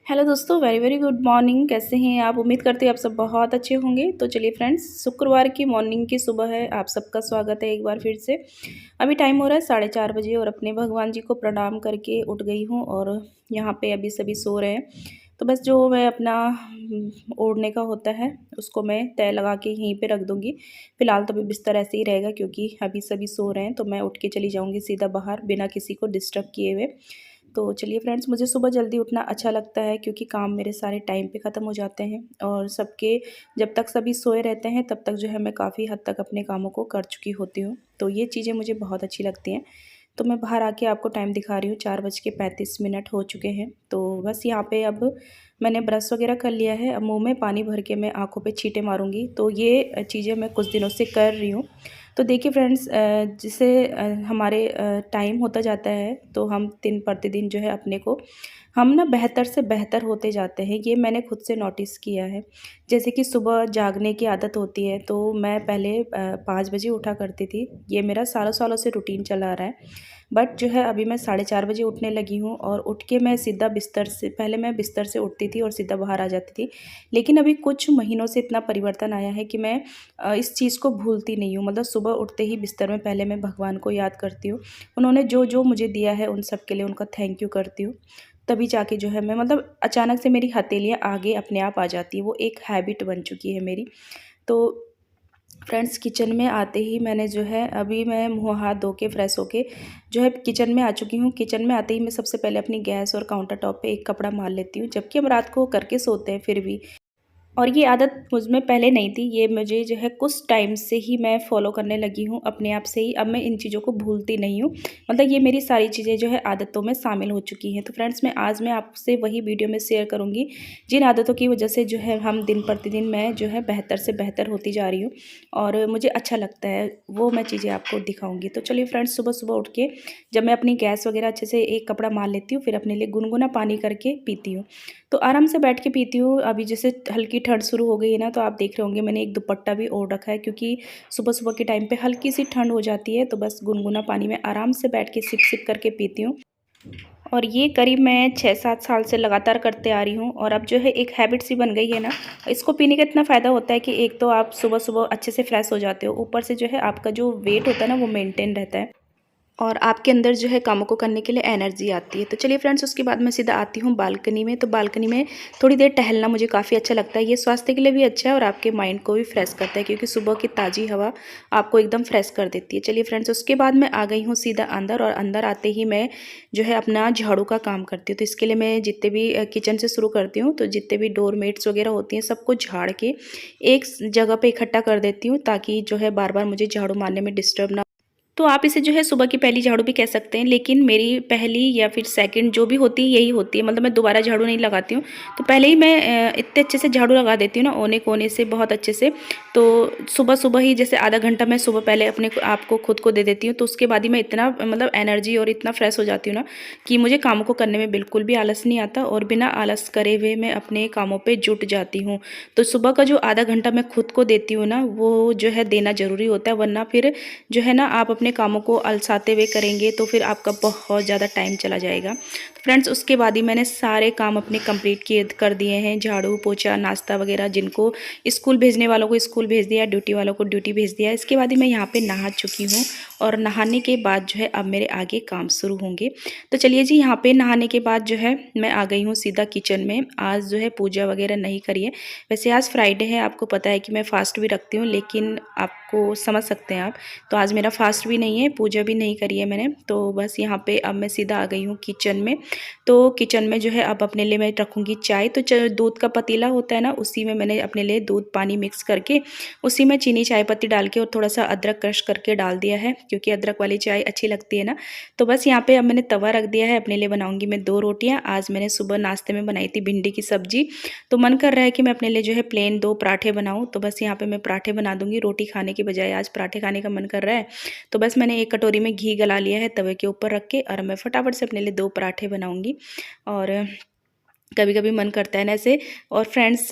Hello दोस्तों, very very good morning. कैसे हैं आप? उम्मीद करते हैं आप सब बहुत अच्छे होंगे। तो चलिए फ्रेंड्स, शुक्रवार की मॉर्निंग की सुबह है, आप सबका स्वागत है एक बार फिर से। अभी टाइम हो रहा है 4:30 बजे और अपने भगवान जी को प्रणाम करके उठ गई हूँ और यहाँ पे अभी सभी सो रहे हैं। तो बस जो मैं अपना ओढ़ने का होता है उसको मैं तय लगा के यहीं पे रख दूँगी। फ़िलहाल तो अभी बिस्तर ऐसे ही रहेगा क्योंकि अभी सभी सो रहे हैं, तो मैं उठ के चली जाऊँगी सीधा बाहर बिना किसी को डिस्टर्ब किए हुए। तो चलिए फ्रेंड्स, मुझे सुबह जल्दी उठना अच्छा लगता है क्योंकि काम मेरे सारे टाइम पे ख़त्म हो जाते हैं और सबके जब तक सभी सोए रहते हैं तब तक जो है मैं काफ़ी हद तक अपने कामों को कर चुकी होती हूँ। तो ये चीज़ें मुझे बहुत अच्छी लगती हैं। तो मैं बाहर आके आपको टाइम दिखा रही हूँ, 4:35 हो चुके हैं। तो बस यहाँ पे अब मैंने ब्रश वगैरह कर लिया है। अब मुँह में पानी भर के मैं आँखों पे छींटे मारूँगी। तो ये चीज़ें मैं कुछ दिनों से कर रही हूँ। तो देखिए फ्रेंड्स, जिसे हमारे टाइम होता जाता है तो हम दिन प्रतिदिन जो है अपने को हम ना बेहतर से बेहतर होते जाते हैं। ये मैंने खुद से नोटिस किया है। जैसे कि सुबह जागने की आदत होती है तो मैं पहले 5 बजे उठा करती थी। ये मेरा सालों सालों से रूटीन चला आ रहा है। बट जो है अभी मैं 4:30 बजे उठने लगी हूँ और उठ के मैं सीधा बिस्तर से पहले मैं बिस्तर से उठती थी और सीधा बाहर आ जाती थी। लेकिन अभी कुछ महीनों से इतना परिवर्तन आया है कि मैं इस चीज़ को भूलती नहीं हूँ। मतलब सुबह उठते ही बिस्तर में पहले मैं भगवान को याद करती हूँ। उन्होंने जो जो मुझे दिया है उन सब के लिए उनका थैंक यू करती हूँ। तभी जाके जो है मैं मतलब अचानक से मेरी हथेलियाँ आगे अपने आप आ जाती हैं। वो एक हैबिट बन चुकी है मेरी। तो फ्रेंड्स, किचन में आते ही मैंने जो है अभी मैं मुँह हाथ धो के फ्रेश होके जो है किचन में आ चुकी हूँ। किचन में आते ही मैं सबसे पहले अपनी गैस और काउंटर टॉप पे एक कपड़ा मार लेती हूँ, जबकि हम रात को करके सोते हैं फिर भी। और ये आदत मुझ में पहले नहीं थी, ये मुझे जो है कुछ टाइम से ही मैं फ़ॉलो करने लगी हूँ अपने आप से ही। अब मैं इन चीज़ों को भूलती नहीं हूँ। मतलब ये मेरी सारी चीज़ें जो है आदतों में शामिल हो चुकी हैं। तो फ्रेंड्स, मैं आज आपसे वही वीडियो में शेयर करूँगी जिन आदतों की वजह से जो है हम दिन प्रतिदिन मैं जो है बेहतर से बेहतर होती जा रही हूँ और मुझे अच्छा लगता है, वो मैं चीज़ें आपको दिखाऊँगी। तो चलिए फ्रेंड्स, सुबह-सुबह उठ के जब मैं अपनी गैस वगैरह अच्छे से एक कपड़ा मार लेती हूँ, फिर अपने लिए गुनगुना पानी करके पीती हूँ। तो आराम से बैठ के पीती हूँ। अभी जैसे हल्की ठंड शुरू हो गई है ना, तो आप देख रहे होंगे मैंने एक दुपट्टा भी ओढ़ रखा है क्योंकि सुबह-सुबह के टाइम पे हल्की सी ठंड हो जाती है। तो बस गुनगुना पानी में आराम से बैठ के सिप-सिप करके पीती हूँ। और ये करीब मैं 6-7 साल से लगातार करते आ रही हूँ और अब जो है एक हैबिट सी बन गई है ना। इसको पीने का इतना फ़ायदा होता है कि एक तो आप सुबह-सुबह अच्छे से फ्रेश हो जाते हो, ऊपर से जो है आपका जो वेट होता है ना वो मेंटेन रहता है और आपके अंदर जो है कामों को करने के लिए एनर्जी आती है। तो चलिए फ्रेंड्स, उसके बाद मैं सीधा आती हूँ बालकनी में। तो बालकनी में थोड़ी देर टहलना मुझे काफ़ी अच्छा लगता है। ये स्वास्थ्य के लिए भी अच्छा है और आपके माइंड को भी फ्रेश करता है क्योंकि सुबह की ताज़ी हवा आपको एकदम फ्रेश कर देती है। चलिए फ्रेंड्स, उसके बाद मैं आ गई हूँ सीधा अंदर और अंदर आते ही मैं जो है अपना झाड़ू का काम करती हूँ। तो इसके लिए मैं जितने भी किचन से शुरू करती हूँ, तो जितने भी डोर मेट्स वगैरह होती हैं सबको झाड़ के एक जगह पे इकट्ठा कर देती हूँ ताकि जो है बार-बार मुझे झाड़ू मारने में डिस्टर्ब ना। तो आप इसे जो है सुबह की पहली झाड़ू भी कह सकते हैं, लेकिन मेरी पहली या फिर सेकंड जो भी होती है यही होती है। मतलब मैं दोबारा झाड़ू नहीं लगाती हूँ। तो पहले ही मैं इतने अच्छे से झाड़ू लगा देती हूँ ना, कोने कोने से बहुत अच्छे से। तो सुबह-सुबह ही जैसे आधा घंटा मैं सुबह पहले अपने आप को खुद को दे देती हूँ, तो उसके बाद ही मैं इतना मतलब एनर्जी और इतना फ्रेश हो जाती हूँ ना कि मुझे कामों को करने में बिल्कुल भी आलस नहीं आता और बिना आलस करे हुए मैं अपने कामों पे जुट जाती हूँ। तो सुबह का जो आधा घंटा मैं खुद को देती हूँ ना, वो जो है देना ज़रूरी होता है, वरना फिर जो है ना आप अपने कामों को अलसाते हुए करेंगे तो फिर आपका बहुत ज़्यादा टाइम चला जाएगा। फ्रेंड्स, उसके बाद ही मैंने सारे काम अपने कंप्लीट किए कर दिए हैं। झाड़ू पोछा नाश्ता वगैरह, जिनको स्कूल भेजने वालों को स्कूल भेज दिया, ड्यूटी वालों को ड्यूटी भेज दिया। इसके बाद ही मैं यहाँ पे नहा चुकी हूँ और नहाने के बाद जो है अब मेरे आगे काम शुरू होंगे। तो चलिए जी, यहाँ पे नहाने के बाद जो है मैं आ गई हूँ सीधा किचन में। आज जो है पूजा वगैरह नहीं करी है। वैसे आज फ्राइडे है, आपको पता है कि मैं फास्ट भी रखती हूँ, लेकिन आपको समझ सकते हैं आप। तो आज मेरा फास्ट भी नहीं है, पूजा भी नहीं करी है मैंने। तो बस यहाँ पे अब मैं सीधा आ गई हूँ किचन में। तो किचन में जो है अब अपने लिए मैं रखूँगी चाय। तो दूध का पतीला होता है ना, उसी में मैंने अपने लिए दूध पानी मिक्स करके उसी में चीनी चाय पत्ती डाल के और थोड़ा सा अदरक क्रश करके डाल दिया है क्योंकि अदरक वाली चाय अच्छी लगती है ना। तो बस यहाँ पे अब मैंने तवा रख दिया है। अपने लिए बनाऊँगी मैं 2 रोटियाँ। आज मैंने सुबह नाश्ते में बनाई थी भिंडी की सब्जी, तो मन कर रहा है कि मैं अपने लिए जो है प्लेन 2 पराठे बनाऊँ। तो बस यहाँ पे मैं पराठे बना दूँगी, रोटी खाने के बजाय आज पराठे खाने का मन कर रहा है। तो बस मैंने एक कटोरी में घी गला लिया है तवे के ऊपर रख के और मैं फटाफट से अपने लिए 2 पराठे बनाऊँगी। और कभी-कभी मन करता है ना ऐसे। और फ्रेंड्स,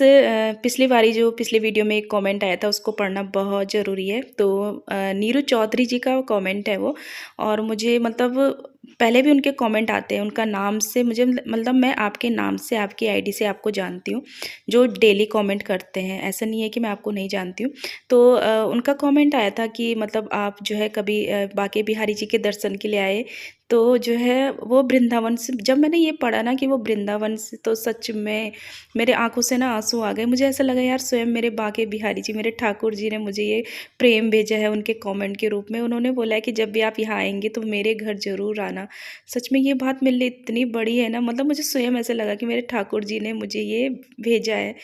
पिछली वीडियो में एक कमेंट आया था, उसको पढ़ना बहुत ज़रूरी है। तो नीरू चौधरी जी का कमेंट है वो, और मुझे मतलब पहले भी उनके कमेंट आते हैं, उनका नाम से मुझे मतलब मैं आपके नाम से, आपकी आईडी से आपको जानती हूँ, जो डेली कमेंट करते हैं, ऐसा नहीं है कि मैं आपको नहीं जानती हूँ। तो उनका कमेंट आया था कि मतलब आप जो है कभी बांके बिहारी जी के दर्शन के लिए आए, तो जो है वो वृंदावन से, जब मैंने ये पढ़ा ना कि वो वृंदावन से, तो सच में मेरे आंखों से ना आंसू आ गए। मुझे ऐसा लगा यार स्वयं मेरे बांके बिहारी जी, मेरे ठाकुर जी ने मुझे ये प्रेम भेजा है उनके कमेंट के रूप में। उन्होंने बोला है कि जब भी आप यहाँ आएंगे तो मेरे घर ज़रूर आना। सच में ये बात मेरे लिए इतनी बड़ी है ना, मतलब मुझे स्वयं ऐसा लगा कि मेरे ठाकुर जी ने मुझे ये भेजा है।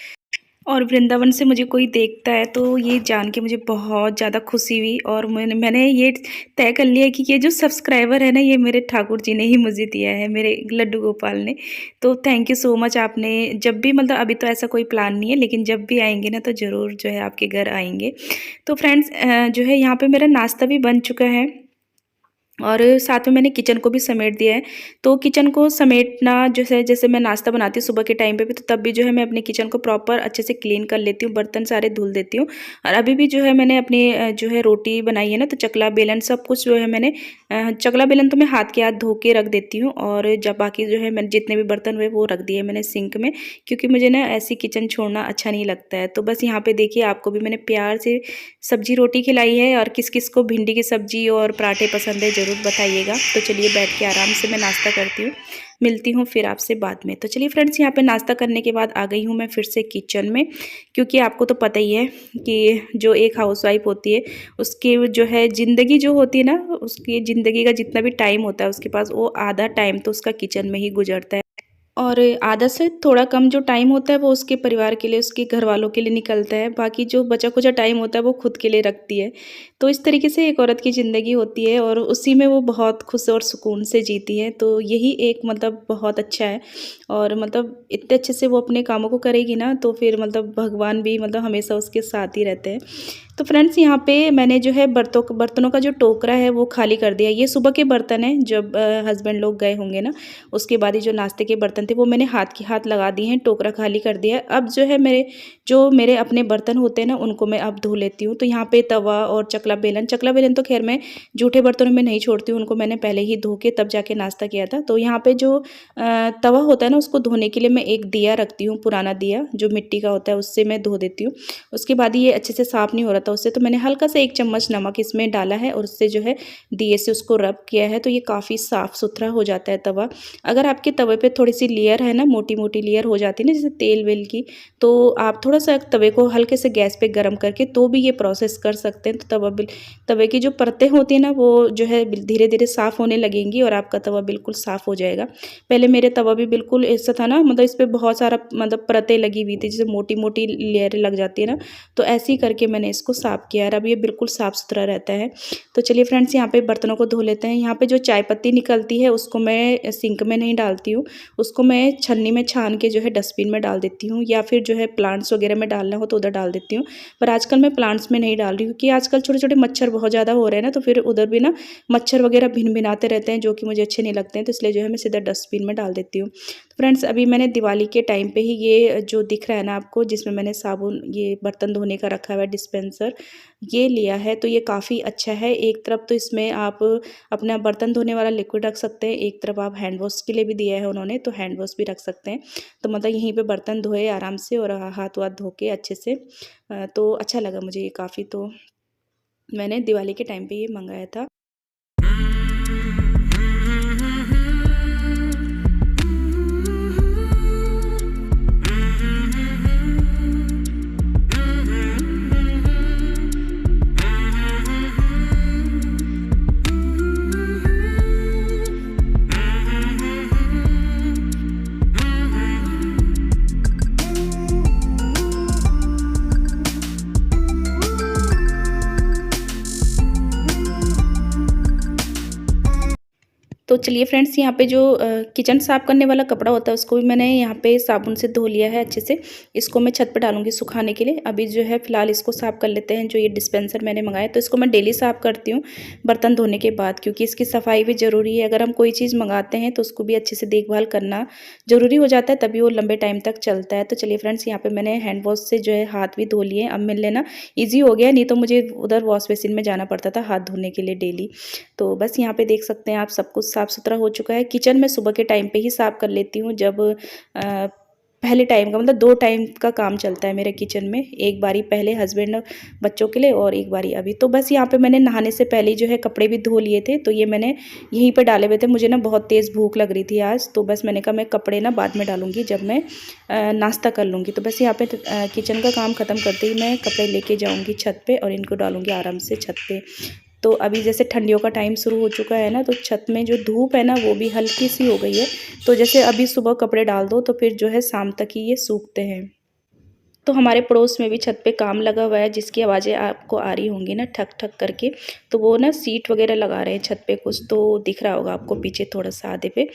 और वृंदावन से मुझे कोई देखता है तो ये जान के मुझे बहुत ज़्यादा खुशी हुई, और मैंने ये तय कर लिया कि ये जो सब्सक्राइबर है ना, ये मेरे ठाकुर जी ने ही मुझे दिया है, मेरे लड्डू गोपाल ने। तो थैंक यू सो मच। आपने जब भी, मतलब अभी तो ऐसा कोई प्लान नहीं है, लेकिन जब भी आएंगे ना तो ज़रूर जो है आपके घर आएंगे। तो फ्रेंड्स जो है यहाँ पे मेरा नाश्ता भी बन चुका है, और साथ में मैंने किचन को भी समेट दिया है। तो किचन को समेटना, जैसे जैसे मैं नाश्ता बनाती हूँ सुबह के टाइम पे भी, तो तब भी जो है मैं अपने किचन को प्रॉपर अच्छे से क्लीन कर लेती हूँ, बर्तन सारे धुल देती हूँ। और अभी भी जो है मैंने अपनी जो है रोटी बनाई है ना, तो चकला बेलन सब कुछ जो है मैंने, चकला बेलन तो मैं हाथ के हाथ धो के रख देती हूँ, और जब बाकी जो है मैंने जितने भी बर्तन हुए वो रख दिए मैंने सिंक में, क्योंकि मुझे ना ऐसी किचन छोड़ना अच्छा नहीं लगता है। तो बस यहाँ पे देखिए, आपको भी मैंने प्यार से सब्जी रोटी खिलाई है, और किस किस को भिंडी की सब्जी और पराठे पसंद है ज़रूर बताइएगा। तो चलिए बैठ के आराम से मैं नाश्ता करती हूँ, मिलती हूँ फिर आपसे बाद में। तो चलिए फ्रेंड्स, यहाँ पे नाश्ता करने के बाद आ गई हूँ मैं फिर से किचन में, क्योंकि आपको तो पता ही है कि जो एक हाउसवाइफ होती है उसकी जो है ज़िंदगी जो होती है ना, उसकी ज़िंदगी का जितना भी टाइम होता है उसके पास, वो आधा टाइम तो उसका किचन में ही गुजरता है, और आधा से थोड़ा कम जो टाइम होता है वो उसके परिवार के लिए, उसके घर वालों के लिए निकलता है। बाकी जो बचा खुचा टाइम होता है वो खुद के लिए रखती है। तो इस तरीके से एक औरत की ज़िंदगी होती है, और उसी में वो बहुत खुश और सुकून से जीती है। तो यही एक मतलब बहुत अच्छा है, और मतलब इतने अच्छे से वो अपने कामों को करेगी ना, तो फिर मतलब भगवान भी मतलब हमेशा उसके साथ ही रहते हैं। तो फ्रेंड्स, यहाँ पे मैंने जो है बर्तनों का जो टोकरा है वो खाली कर दिया। ये सुबह के बर्तन हैं, जब हस्बैंड लोग गए होंगे ना, उसके बाद ही जो नाश्ते के बर्तन थे वो मैंने हाथ लगा दिए हैं, टोकरा खाली कर दिया है। अब जो है मेरे अपने बर्तन होते हैं ना, उनको मैं अब धो लेती हूँ। तो यहाँ पे तवा और चकला बेलन तो खैर मैं जूठे बर्तनों में नहीं छोड़ती हूँ, उनको मैंने पहले ही धो के तब जाके नाश्ता किया था। तो यहाँ पे जो तवा होता है ना, उसको धोने के लिए मैं एक दिया रखती हूँ, पुराना दिया जो मिट्टी का होता है, उससे मैं धो देती हूँ। उसके बाद ये अच्छे से साफ़ नहीं हो रहा था उससे, तो मैंने हल्का सा 1 चम्मच नमक इसमें डाला है, और उससे जो है दिए से उसको रब किया है, तो ये काफ़ी साफ़ सुथरा हो जाता है तवा। अगर आपके तवे पे थोड़ी सी लेयर है ना, मोटी मोटी लेयर हो जाती है ना, जैसे तेल वेल की, तो आप थोड़ा सा तवे को हल्के से गैस पे गर्म करके तो भी ये प्रोसेस कर सकते हैं। तो तवे की जो परतें होती हैं ना, वो जो है धीरे धीरे साफ़ होने लगेंगी, और आपका तवा बिल्कुल साफ़ हो जाएगा। पहले मेरे तवा भी बिल्कुल ऐसा था ना, मतलब इस पर बहुत सारा मतलब परतें लगी हुई थी, जैसे मोटी मोटी लेयर लग जाती है ना, तो ऐसे ही करके मैंने इसको साफ़ किया है। अब ये बिल्कुल साफ़ सुथरा रहता है। तो चलिए फ्रेंड्स, यहाँ पे बर्तनों को धो लेते हैं। यहाँ पे जो चाय पत्ती निकलती है उसको मैं सिंक में नहीं डालती हूँ, उसको मैं छन्नी में छान के जो है डस्टबिन में डाल देती हूँ, या फिर जो है प्लांट्स वगैरह में डालना हो तो उधर डाल देती हूँ। पर आजकल मैं प्लांट्स में नहीं डाल रही हूँ, क्योंकि आजकल छोटे छोटे मच्छर बहुत ज़्यादा हो रहे हैं ना, तो फिर उधर भी ना मच्छर वगैरह भिन भिनाते रहते हैं, जो कि मुझे अच्छे नहीं लगते हैं। तो इसलिए जो है मैं सीधा डस्टबिन में डाल देती हूँ। तो फ्रेंड्स, अभी मैंने दिवाली के टाइम पे ही ये जो दिख रहा है ना आपको, जिसमें मैंने साबुन, ये बर्तन धोने का रखा हुआ है डिस्पेंसर, ये लिया है। तो ये काफ़ी अच्छा है। एक तरफ तो इसमें आप अपना बर्तन धोने वाला लिक्विड रख सकते हैं, एक तरफ आप हैंड वॉश के लिए भी दिया है उन्होंने, तो हैंड वॉश भी रख सकते हैं। तो मतलब यहीं पे बर्तन धोए आराम से, और हाथ वाथ धो के अच्छे से। तो अच्छा लगा मुझे ये काफ़ी। तो मैंने दिवाली के टाइम पे ये मंगाया था। तो चलिए फ्रेंड्स, यहाँ पे जो किचन साफ़ करने वाला कपड़ा होता है उसको भी मैंने यहाँ पे साबुन से धो लिया है अच्छे से। इसको मैं छत पे डालूंगी सुखाने के लिए। अभी जो है फ़िलहाल इसको साफ़ कर लेते हैं। जो ये डिस्पेंसर मैंने मंगाया, तो इसको मैं डेली साफ़ करती हूँ बर्तन धोने के बाद, क्योंकि इसकी सफाई भी ज़रूरी है। अगर हम कोई चीज़ मंगाते हैं तो उसको भी अच्छे से देखभाल करना ज़रूरी हो जाता है, तभी वो लंबे टाइम तक चलता है। तो चलिए फ्रेंड्स, यहाँ पर मैंने हैंड वॉश से जो है हाथ भी धो लिए। अब मिल लेना ईजी हो गया, नहीं तो मुझे उधर वॉश बेसिन में जाना पड़ता था हाथ धोने के लिए डेली। तो बस यहाँ पर देख सकते हैं आप, सब कुछ साफ़ सुथरा हो चुका है। किचन मैं सुबह के टाइम पे ही साफ़ कर लेती हूँ, जब पहले टाइम का मतलब 2 टाइम का काम चलता है मेरे किचन में। एक बारी पहले हस्बैंड बच्चों के लिए और एक बारी अभी। तो बस यहाँ पे मैंने नहाने से पहले जो है कपड़े भी धो लिए थे, तो ये मैंने यहीं पे डाले हुए थे। मुझे ना बहुत तेज़ भूख लग रही थी आज, तो बस मैंने कहा मैं कपड़े ना बाद में डालूँगी जब मैं नाश्ता कर लूँगी। तो बस यहाँ पे किचन का काम ख़त्म करते ही मैं कपड़े लेके जाऊँगी छत पे और इनको डालूँगी आराम से छत पे। तो अभी जैसे ठंडियों का टाइम शुरू हो चुका है ना, तो छत में जो धूप है ना वो भी हल्की सी हो गई है। तो जैसे अभी सुबह कपड़े डाल दो तो फिर जो है शाम तक ही ये सूखते हैं। तो हमारे पड़ोस में भी छत पे काम लगा हुआ है, जिसकी आवाज़ें आपको आ रही होंगी ना ठक ठक करके। तो वो ना सीट वगैरह लगा रहे हैं छत पे, कुछ तो दिख रहा होगा आपको पीछे थोड़ा सा आधे पे।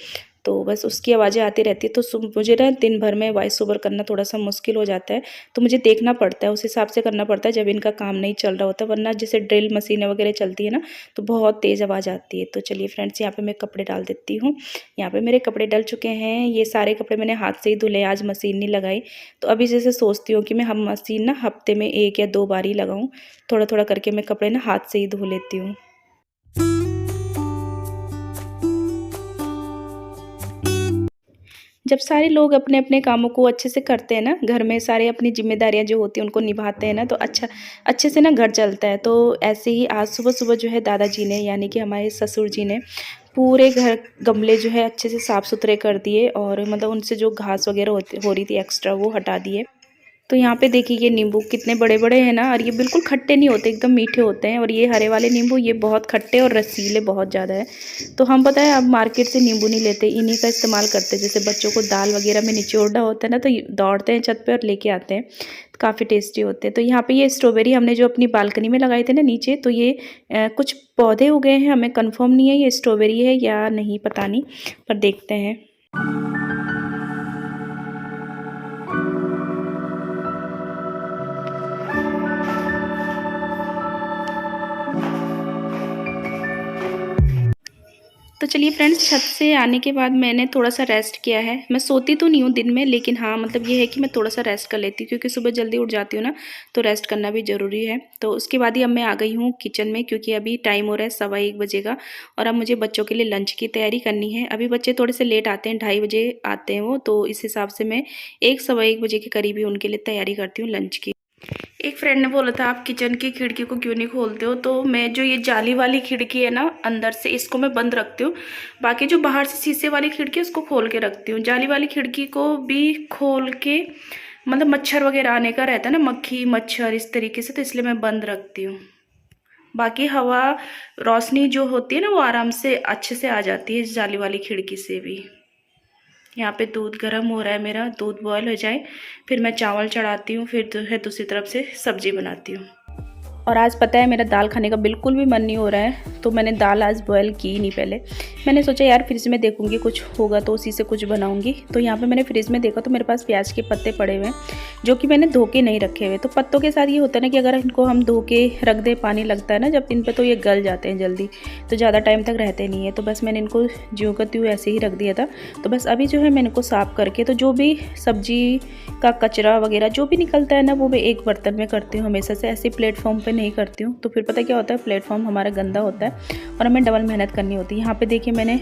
तो बस उसकी आवाज़ें आती रहती है। तो मुझे ना दिन भर में वॉइस ओवर करना थोड़ा सा मुश्किल हो जाता है, तो मुझे देखना पड़ता है, उस हिसाब से करना पड़ता है जब इनका काम नहीं चल रहा होता। वरना जैसे ड्रिल मशीनें वगैरह चलती है ना, तो बहुत तेज़ आवाज़ आती है। तो चलिए फ्रेंड्स, यहाँ पे मैं कपड़े डाल देती हूँ। यहाँ पे मेरे कपड़े डल चुके हैं। ये सारे कपड़े मैंने हाथ से ही धुले, आज मशीन नहीं लगाई। तो अभी जैसे सोचती हूँ कि मैं हम मशीन ना हफ्ते में 1 या 2 बार ही लगाऊँ। थोड़ा थोड़ा करके मैं कपड़े ना हाथ से ही धो लेती हूँ। जब सारे लोग अपने अपने कामों को अच्छे से करते हैं ना, घर में सारे अपनी जिम्मेदारियां जो होती हैं उनको निभाते हैं ना, तो अच्छे से ना घर चलता है। तो ऐसे ही आज सुबह सुबह जो है दादाजी ने, यानी कि हमारे ससुर जी ने, पूरे घर गमले जो है अच्छे से साफ़ सुथरे कर दिए और मतलब उनसे जो घास वगैरह हो रही थी एक्स्ट्रा, वो हटा दिए। तो यहाँ पे देखिए ये नींबू कितने बड़े बड़े हैं ना, और ये बिल्कुल खट्टे नहीं होते, एकदम मीठे होते हैं। और ये हरे वाले नींबू ये बहुत खट्टे और रसीले बहुत ज़्यादा है। तो हम पता है अब मार्केट से नींबू नहीं लेते, इन्हीं का इस्तेमाल करते हैं। जैसे बच्चों को दाल वगैरह में निचोड़ना होता है ना, तो दौड़ते हैं छत पे और लेके आते हैं। काफ़ी टेस्टी होते हैं। तो यहाँ पे ये स्ट्रॉबेरी हमने जो अपनी बालकनी में लगाए थे ना नीचे, तो ये कुछ पौधे उगे हैं, हमें कन्फर्म नहीं है ये स्ट्रॉबेरी है या नहीं, पता नहीं, पर देखते हैं। तो चलिए फ्रेंड्स, छत से आने के बाद मैंने थोड़ा सा रेस्ट किया है। मैं सोती तो नहीं हूँ दिन में, लेकिन हाँ मतलब ये है कि मैं थोड़ा सा रेस्ट कर लेती हूँ, क्योंकि सुबह जल्दी उठ जाती हूँ ना, तो रेस्ट करना भी ज़रूरी है। तो उसके बाद ही अब मैं आ गई हूँ किचन में, क्योंकि अभी टाइम हो रहा है 1:15 बजे का, और अब मुझे बच्चों के लिए लंच की तैयारी करनी है। अभी बच्चे थोड़े से लेट आते हैं, 2:30 बजे आते हैं वो, तो इस हिसाब से मैं 1 1:15 बजे के करीब ही उनके लिए तैयारी करती हूँ लंच की। एक फ्रेंड ने बोला था आप किचन की खिड़की को क्यों नहीं खोलते हो, तो मैं जो ये जाली वाली खिड़की है ना अंदर से, इसको मैं बंद रखती हूँ। बाकी जो बाहर से शीशे वाली खिड़की है उसको खोल के रखती हूँ। जाली वाली खिड़की को भी खोल के मतलब मच्छर वगैरह आने का रहता है ना, मक्खी मच्छर इस तरीके से, तो इसलिए मैं बंद रखती हूँ। बाकी हवा रोशनी जो होती है ना वो आराम से अच्छे से आ जाती है इस जाली वाली खिड़की से भी। यहाँ पे दूध गर्म हो रहा है मेरा, दूध बॉयल हो जाए फिर मैं चावल चढ़ाती हूँ, फिर जो है दूसरी तरफ से सब्जी बनाती हूँ। और आज पता है मेरा दाल खाने का बिल्कुल भी मन नहीं हो रहा है, तो मैंने दाल आज बॉयल की नहीं। पहले मैंने सोचा यार फ्रिज में देखूंगी कुछ होगा तो उसी से कुछ बनाऊंगी। तो यहाँ पे मैंने फ्रिज में देखा तो मेरे पास प्याज के पत्ते पड़े हुए हैं, जो कि मैंने धो के नहीं रखे हुए। तो पत्तों के साथ ये होता है ना कि अगर इनको हम धो के रख दें, पानी लगता है ना जब इन पर, तो ये गल जाते हैं जल्दी, तो ज़्यादा टाइम तक रहते नहीं है। तो बस मैंने इनको ज्यों का त्यों ऐसे ही रख दिया था। तो बस अभी जो है मैंने इनको साफ़ करके, तो जो भी सब्जी का कचरा वगैरह जो भी निकलता है ना, वो मैं एक बर्तन में करती हूँ हमेशा से, ऐसे प्लेटफॉर्म पे नहीं करती हूँ। तो फिर पता क्या होता है, प्लेटफॉर्म हमारा गंदा होता है और हमें डबल मेहनत करनी होती है। यहाँ पे देखिए मैंने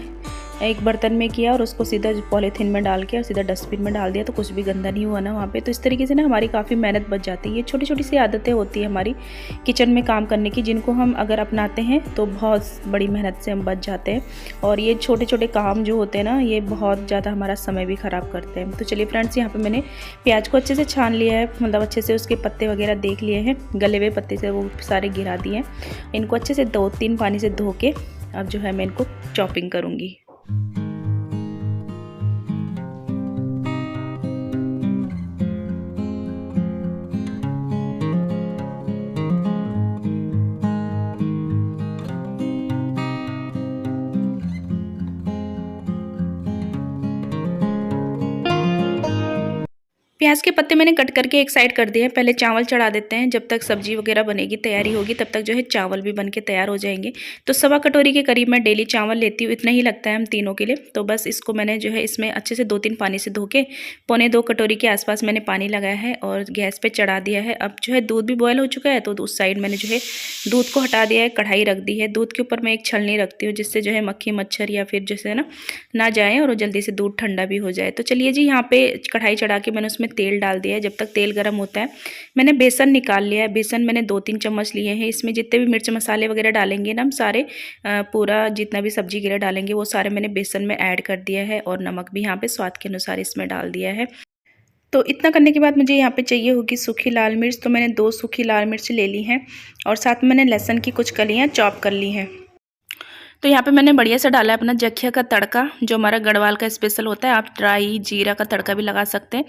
एक बर्तन में किया और उसको सीधा पॉलीथीन में डाल के और सीधा डस्टबिन में डाल दिया, तो कुछ भी गंदा नहीं हुआ ना वहाँ पे। तो इस तरीके से ना हमारी काफ़ी मेहनत बच जाती है। ये छोटी छोटी सी आदतें होती है हमारी किचन में काम करने की, जिनको हम अगर अपनाते हैं तो बहुत बड़ी मेहनत से हम बच जाते हैं। और ये छोटे छोटे काम जो होते हैं ना, ये बहुत ज़्यादा हमारा समय भी ख़राब करते हैं। तो चलिए फ्रेंड्स, यहाँ पर मैंने प्याज को अच्छे से छान लिया है, मतलब अच्छे से उसके पत्ते वगैरह देख लिए हैं, गले हुए पत्ते से वो सारे गिरा दिए हैं। इनको अच्छे से 2-3 पानी से धो के अब जो है मैं इनको चॉपिंग करूँगी। प्याज के पत्ते मैंने कट करके एक साइड कर दिए हैं। पहले चावल चढ़ा देते हैं, जब तक सब्जी वगैरह बनेगी तैयारी होगी तब तक जो है चावल भी बन के तैयार हो जाएंगे। तो 1.25 कटोरी के करीब मैं डेली चावल लेती हूँ, इतना ही लगता है हम तीनों के लिए। तो बस इसको मैंने जो है इसमें अच्छे से 2-3 पानी से धो के 1.25 कटोरी के आसपास मैंने पानी लगाया है और गैस पर चढ़ा दिया है। अब जो है दूध भी बॉयल हो चुका है, तो उस साइड मैंने जो है दूध को हटा दिया है, कढ़ाई रख दी है। दूध के ऊपर मैं एक छलनी रखती हूँ जिससे जो है मक्खी मच्छर या फिर जैसे ना जाए और जल्दी से दूध ठंडा भी हो जाए। तो चलिए जी, यहाँ पे कढ़ाई चढ़ा के मैंने उसमें तेल डाल दिया है। जब तक तेल गर्म होता है मैंने बेसन निकाल लिया है। बेसन मैंने 2-3 चम्मच लिए हैं। इसमें जितने भी मिर्च मसाले वगैरह डालेंगे ना हम सारे, पूरा जितना भी सब्जी वगैरह डालेंगे वो सारे मैंने बेसन में ऐड कर दिया है और नमक भी यहाँ पे स्वाद के अनुसार इसमें डाल दिया है। तो इतना करने के बाद मुझे यहाँ पे चाहिए होगी सूखी लाल मिर्च। तो मैंने 2 सूखी लाल मिर्च ले ली हैं और साथ में मैंने लहसुन की कुछ कलियाँ चॉप कर ली हैं। तो यहाँ पे मैंने बढ़िया से डाला है अपना जखिया का तड़का, जो हमारा गढ़वाल का स्पेशल होता है। आप ड्राई जीरा का तड़का भी लगा सकते हैं।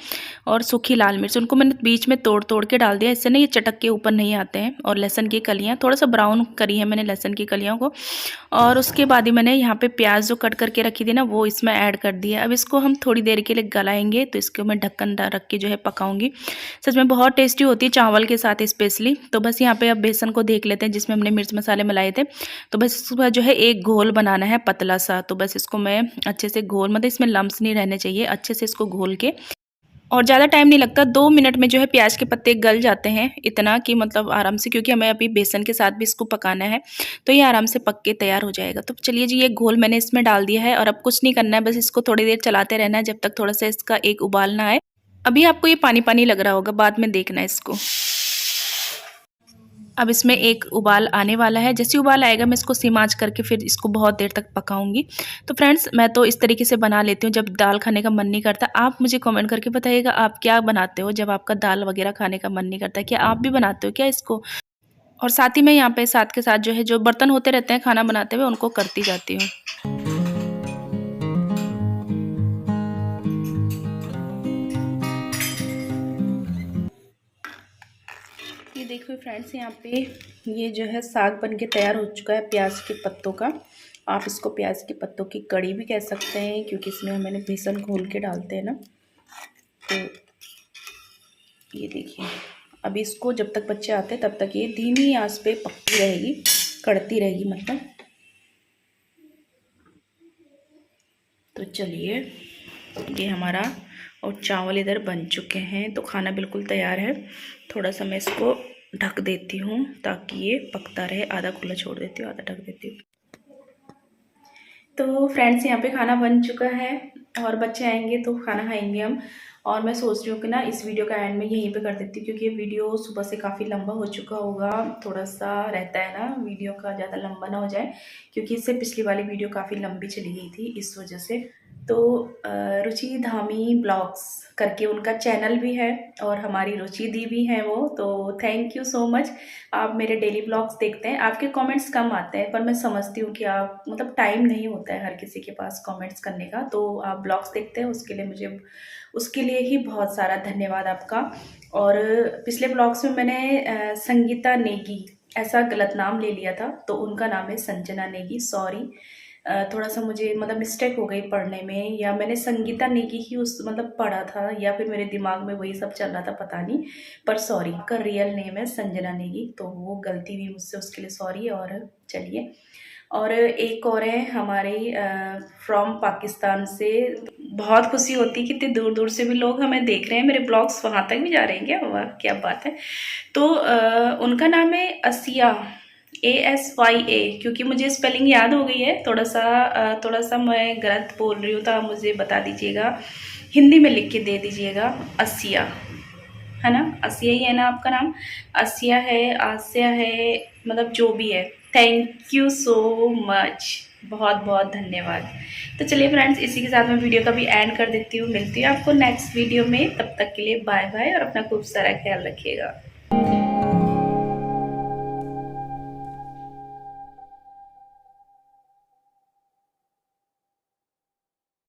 और सूखी लाल मिर्च उनको मैंने बीच में तोड़ तोड़ के डाल दिया, इससे ना ये चटक के ऊपर नहीं आते हैं। और लहसुन की कलियाँ थोड़ा सा ब्राउन करी है मैंने लहसुन की कलियों को। और उसके बाद ही मैंने यहाँ पे प्याज जो कट करके रखी थी ना वो इसमें ऐड कर दिया। अब इसको हम थोड़ी देर के लिए गलाएंगे। तो इसको मैं ढक्कन रख के जो है पकाऊंगी। सच में बहुत टेस्टी होती है चावल के साथ स्पेशली। तो बस यहाँ पे अब बेसन को देख लेते हैं जिसमें हमने मिर्च मसाले मिलाए थे। तो बस इसका जो है एक घोल बनाना है पतला सा। तो बस इसको मैं अच्छे से घोल, मतलब इसमें लम्स नहीं रहने चाहिए, अच्छे से इसको घोल के, और ज़्यादा टाइम नहीं लगता, 2 मिनट में जो है प्याज के पत्ते गल जाते हैं। इतना कि मतलब आराम से, क्योंकि हमें अभी बेसन के साथ भी इसको पकाना है तो ये आराम से पक के तैयार हो जाएगा। तो चलिए जी, ये घोल मैंने इसमें डाल दिया है और अब कुछ नहीं करना है, बस इसको थोड़ी देर चलाते रहना है जब तक थोड़ा सा इसका एक उबाल ना आए। अभी आपको ये पानी पानी लग रहा होगा, बाद में देखना है इसको। अब इसमें एक उबाल आने वाला है। जैसे उबाल आएगा मैं इसको सिम आंच करके फिर इसको बहुत देर तक पकाऊंगी। तो फ्रेंड्स, मैं तो इस तरीके से बना लेती हूँ जब दाल खाने का मन नहीं करता। आप मुझे कमेंट करके बताइएगा आप क्या बनाते हो जब आपका दाल वगैरह खाने का मन नहीं करता। क्या आप भी बनाते हो क्या इसको? और साथ ही मैं यहाँ पे साथ के साथ जो है जो बर्तन होते रहते हैं खाना बनाते हुए उनको करती जाती हूँ। ये देखो फ्रेंड्स, यहाँ पे ये जो है साग बन के तैयार हो चुका है प्याज के पत्तों का। आप इसको प्याज के पत्तों की कड़ी भी कह सकते हैं, क्योंकि इसमें मैंने बेसन घोल के डालते हैं ना। तो ये देखिए, अभी इसको जब तक बच्चे आते हैं तब तक ये धीमी आंच पे पकती रहेगी, कड़ती रहेगी मतलब। तो चलिए, ये हमारा और चावल इधर बन चुके हैं। तो खाना बिल्कुल तैयार है। थोड़ा सा मैं इसको ढक देती हूँ ताकि ये पकता रहे। आधा खुला छोड़ देती हूँ, आधा ढक देती हूँ। तो फ्रेंड्स, यहाँ पे खाना बन चुका है और बच्चे आएंगे तो खाना खाएंगे हम। और मैं सोच रही हूँ कि ना इस वीडियो का एंड में यहीं पे कर देती हूँ, क्योंकि ये वीडियो सुबह से काफ़ी लंबा हो चुका होगा। थोड़ा सा रहता है ना वीडियो का ज़्यादा लंबा ना हो जाए, क्योंकि इससे पिछली वाली वीडियो काफ़ी लंबी चली गई थी इस वजह से। तो रुचि धामी ब्लॉग्स करके उनका चैनल भी है और हमारी रुचि दी भी है वो। तो थैंक यू सो मच। आप मेरे डेली ब्लॉग्स देखते हैं। आपके कमेंट्स कम आते हैं, पर मैं समझती हूँ कि आप मतलब टाइम नहीं होता है हर किसी के पास कमेंट्स करने का। तो आप ब्लॉग्स देखते हैं, उसके लिए ही बहुत सारा धन्यवाद आपका। और पिछले ब्लॉग्स में मैंने संगीता नेगी ऐसा गलत नाम ले लिया था, तो उनका नाम है संजना नेगी। सॉरी, थोड़ा सा मुझे मतलब मिस्टेक हो गई पढ़ने में, या मैंने संगीता नेगी ही उस मतलब पढ़ा था, या फिर मेरे दिमाग में वही सब चल रहा था, पता नहीं। पर सॉरी, का रियल नेम है संजना नेगी, तो वो गलती हुई मुझसे, उसके लिए सॉरी। और चलिए, और एक और है हमारे फ्रॉम पाकिस्तान से। बहुत खुशी होती है, कितनी दूर दूर से भी लोग हमें देख रहे हैं, मेरे ब्लॉग्स वहाँ तक भी जा रहे हैं क्या? वाह, क्या बात है। तो उनका नाम है असिया, ASYA, क्योंकि मुझे स्पेलिंग याद हो गई है। थोड़ा सा मैं गलत बोल रही हूँ तो आप मुझे बता दीजिएगा, हिंदी में लिख के दे दीजिएगा। असिया है ना, असिया ही है ना आपका नाम? असिया है, आसिया है, मतलब जो भी है। थैंक यू सो मच, बहुत बहुत धन्यवाद। तो चलिए फ्रेंड्स, इसी के साथ मैं वीडियो का भी एंड कर देती हूँ। मिलती हूँ आपको नेक्स्ट वीडियो में, तब तक के लिए बाय बाय और अपना खूब सारा ख्याल रखिएगा।